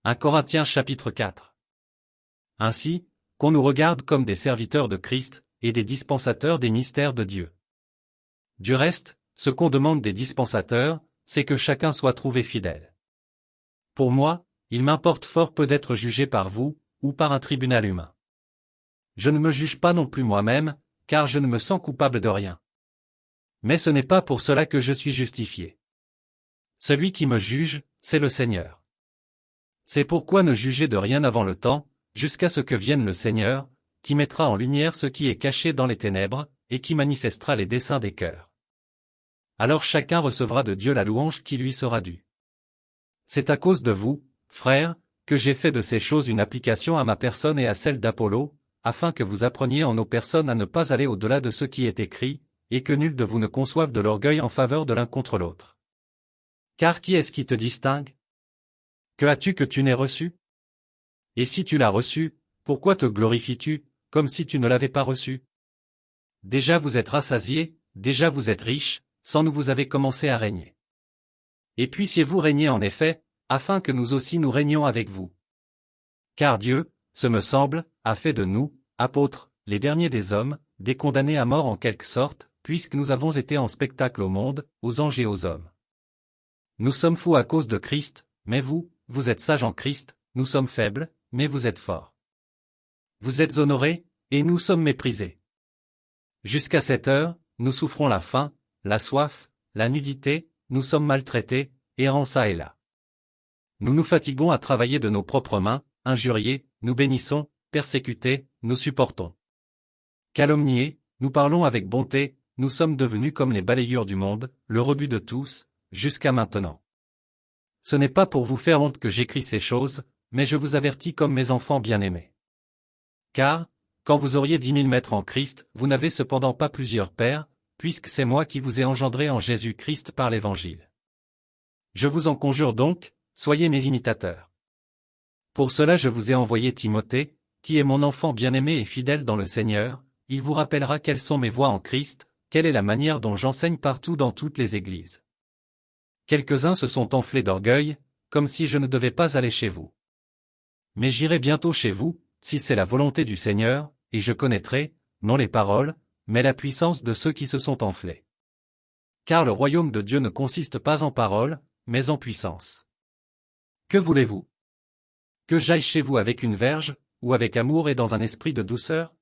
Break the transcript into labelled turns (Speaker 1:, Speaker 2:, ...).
Speaker 1: 1 Corinthiens chapitre 4. Ainsi, qu'on nous regarde comme des serviteurs de Christ, et des dispensateurs des mystères de Dieu. Du reste, ce qu'on demande des dispensateurs, c'est que chacun soit trouvé fidèle. Pour moi, il m'importe fort peu d'être jugé par vous, ou par un tribunal humain. Je ne me juge pas non plus moi-même, car je ne me sens coupable de rien. Mais ce n'est pas pour cela que je suis justifié. Celui qui me juge, c'est le Seigneur. C'est pourquoi ne jugez de rien avant le temps, jusqu'à ce que vienne le Seigneur, qui mettra en lumière ce qui est caché dans les ténèbres, et qui manifestera les desseins des cœurs. Alors chacun recevra de Dieu la louange qui lui sera due. C'est à cause de vous, frères, que j'ai fait de ces choses une application à ma personne et à celle d'Apollo, afin que vous appreniez en nos personnes à ne pas aller au-delà de ce qui est écrit, et que nul de vous ne conçoive de l'orgueil en faveur de l'un contre l'autre. Car qui est-ce qui te distingue? Que as-tu que tu n'aies reçu? Et si tu l'as reçu, pourquoi te glorifies-tu, comme si tu ne l'avais pas reçu? Déjà vous êtes rassasiés, déjà vous êtes riches, sans nous vous avez commencé à régner. Et puissiez-vous régner en effet, afin que nous aussi nous régnions avec vous. Car Dieu, ce me semble, a fait de nous, apôtres, les derniers des hommes, des condamnés à mort en quelque sorte, puisque nous avons été en spectacle au monde, aux anges et aux hommes. Nous sommes fous à cause de Christ, mais vous, vous êtes sages en Christ, nous sommes faibles, mais vous êtes forts. Vous êtes honorés, et nous sommes méprisés. Jusqu'à cette heure, nous souffrons la faim, la soif, la nudité, nous sommes maltraités, errants çà et là. Nous nous fatiguons à travailler de nos propres mains, injuriés, nous bénissons, persécutés, nous supportons. Calomniés, nous parlons avec bonté, nous sommes devenus comme les balayures du monde, le rebut de tous, jusqu'à maintenant. Ce n'est pas pour vous faire honte que j'écris ces choses, mais je vous avertis comme mes enfants bien-aimés. Car, quand vous auriez 10 000 maîtres en Christ, vous n'avez cependant pas plusieurs pères, puisque c'est moi qui vous ai engendré en Jésus-Christ par l'Évangile. Je vous en conjure donc, soyez mes imitateurs. Pour cela je vous ai envoyé Timothée, qui est mon enfant bien-aimé et fidèle dans le Seigneur, il vous rappellera quelles sont mes voies en Christ, quelle est la manière dont j'enseigne partout dans toutes les églises. Quelques-uns se sont enflés d'orgueil, comme si je ne devais pas aller chez vous. Mais j'irai bientôt chez vous, si c'est la volonté du Seigneur, et je connaîtrai, non les paroles, mais la puissance de ceux qui se sont enflés. Car le royaume de Dieu ne consiste pas en paroles, mais en puissance. Que voulez-vous? Que j'aille chez vous avec une verge, ou avec amour et dans un esprit de douceur?